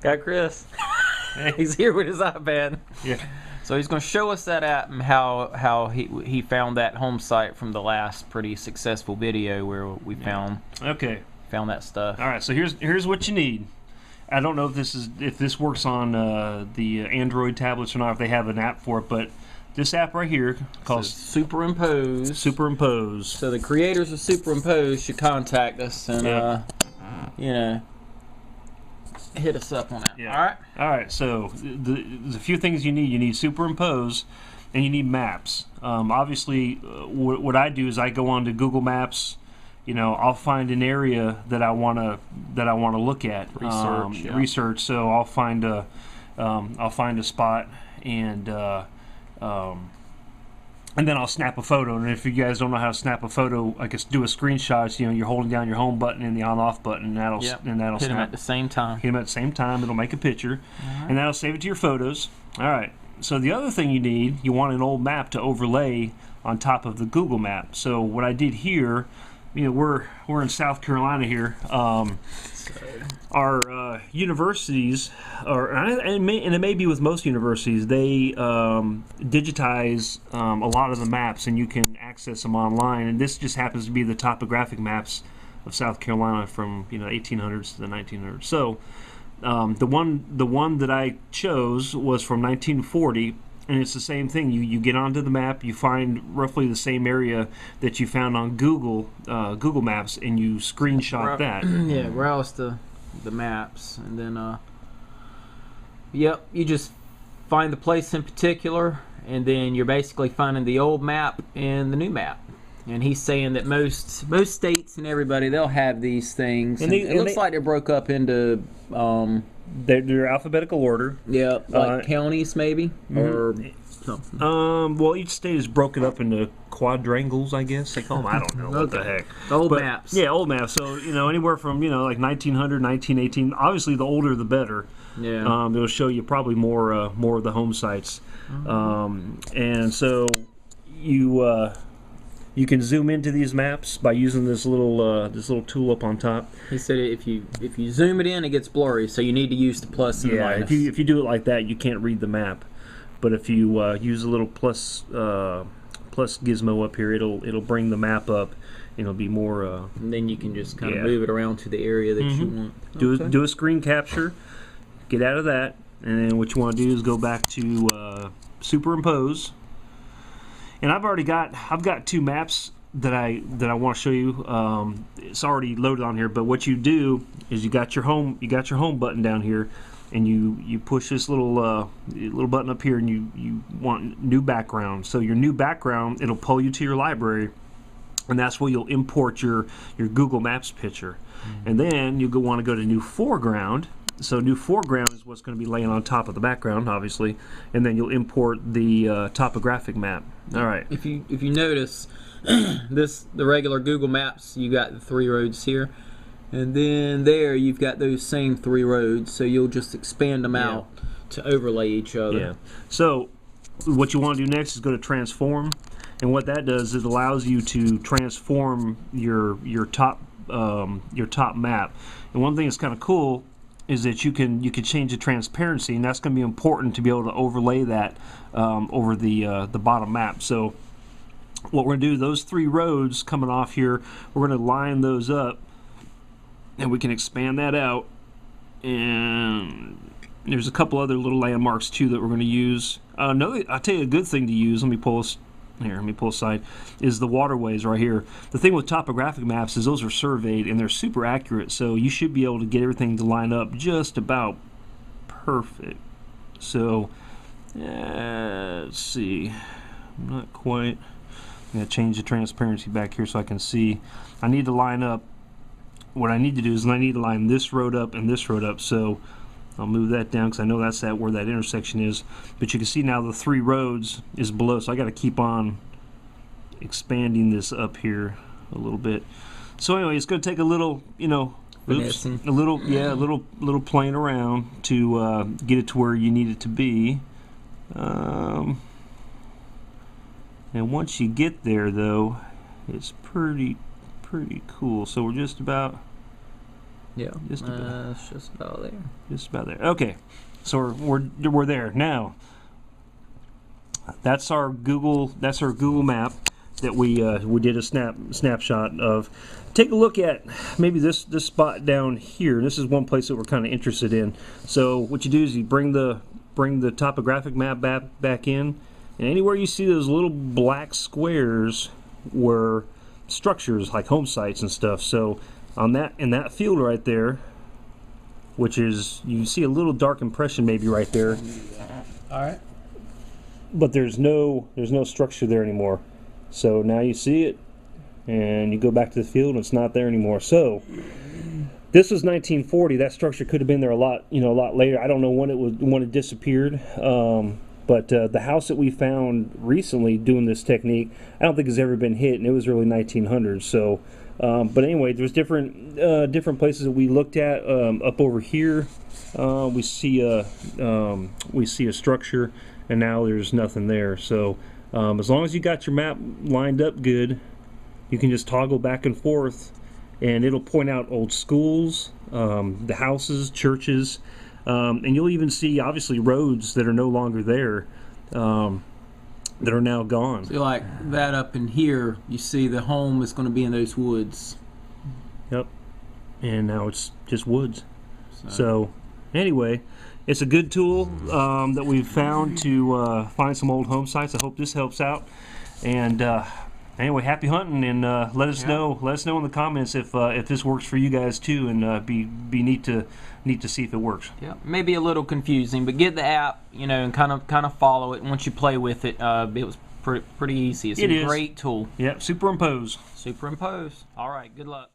Got Chris. He's here with his iPad. Yeah. So he's going to show us that app and how he found that home site from the last pretty successful video where we found that stuff. All right. So here's what you need. I don't know if this works on the Android tablets or not, if they have an app for it, but this app right here called Superimpose. Superimpose. So the creators of Superimpose should contact us and hit us up on that. Yeah. All right. So there's a few things you need. You need Superimpose, and you need maps. Obviously, what I do is I go on to Google Maps. I'll find an area that I want to look at. Research. So I'll find a spot and then I'll snap a photo. And if you guys don't know how to snap a photo, I can do a screenshot. You're holding down your home button and the on/off button, and that'll hit snap. them at the same time. Hit them at the same time. It'll make a picture, and that'll save it to your photos. All right. So the other thing you want an old map to overlay on top of the Google map. So what I did here, we're in South Carolina here. Our universities, and it may be with most universities, they digitize a lot of the maps, and you can access them online. And this just happens to be the topographic maps of South Carolina from 1800s to the 1900s. So the one that I chose was from 1940. And it's the same thing. You get onto the map, you find roughly the same area that you found on Google Maps, and you screenshot that. Yeah, browse the maps, and then you just find the place in particular, and then you're basically finding the old map and the new map. And he's saying that most states and everybody, they'll have these things. And it looks like they're broke up into they're alphabetical order. Yeah, like counties maybe, or something. Well, each state is broken up into quadrangles, I guess they call them. I don't know what the heck. Old maps. Yeah, old maps. So anywhere from like 1900, 1918. Obviously, the older the better. Yeah. It'll show you probably more of the home sites. And so you can zoom into these maps by using this little tool up on top. He said if you zoom it in, it gets blurry, so you need to use the plus and minus. If you do it like that, you can't read the map. But if you use a little plus gizmo up here, it'll bring the map up. It'll be more. And then you can just kind of move it around to the area that you want. Do a screen capture. Get out of that, and then what you want to do is go back to Superimpose. And I've got two maps that I want to show you. It's already loaded on here, but what you do is you got your home button down here, and you push this little button up here, and you want new background. So your new background, it'll pull you to your library, and that's where you'll import your Google Maps picture. And then you want to go to new foreground. So new foreground is what's going to be laying on top of the background, obviously, and then you'll import the topographic map. All right. If you notice, the regular Google Maps, you got the 3 roads here, and then there you've got those same 3 roads. So you'll just expand them out to overlay each other. Yeah. So what you want to do next is go to transform, and what that does is it allows you to transform your top map. And one thing that's kind of cool is that you can change the transparency, and that's going to be important to be able to overlay that over the bottom map. So what we're going to do, those 3 roads coming off here, we're going to line those up, and we can expand that out. And there's a couple other little landmarks too that we're going to use. I'll tell you a good thing to use. Let me pull aside, is the waterways right here. The thing with topographic maps is those are surveyed and they're super accurate, so you should be able to get everything to line up just about perfect. So let's see, not quite. I'm going to change the transparency back here so I can see. I need to line up. What I need to do is I need to line this road up and this road up, so I'll move that down because I know that's where that intersection is. But you can see now the 3 roads is below, so I got to keep on expanding this up here a little bit. So anyway, it's going to take a little, a little playing around to get it to where you need it to be. And once you get there, though, it's pretty cool. So we're just about Yeah, Just about. it's just about there. Just about there. Okay, so we're there now. That's our Google map that we did a snapshot of. Take a look at maybe this spot down here. This is one place that we're kind of interested in. So what you do is you bring the topographic map back in, and anywhere you see those little black squares were structures like home sites and stuff. So on in that field right there, which is, you see a little dark impression maybe right there. All right. But there's no structure there anymore. So now you see it, and you go back to the field and it's not there anymore. So this was 1940. That structure could have been there a lot later. I don't know when it disappeared. But the house that we found recently doing this technique, I don't think has ever been hit, and it was early 1900s. So, but anyway, there's different places that we looked at. Up over here, we see a structure, and now there's nothing there. So, as long as you got your map lined up good, you can just toggle back and forth, and it'll point out old schools, the houses, churches. And you'll even see, obviously, roads that are no longer there, that are now gone. So like that up in here, you see the home is going to be in those woods. Yep. And now it's just woods. So anyway, it's a good tool that we've found to find some old home sites. I hope this helps out. And anyway, happy hunting, and let us know in the comments if this works for you guys too, and be neat to see if it works. Yeah, maybe a little confusing, but get the app, and kind of follow it. And once you play with it, it was pretty easy. It's a great tool. Yep, superimpose. Superimpose. All right, good luck.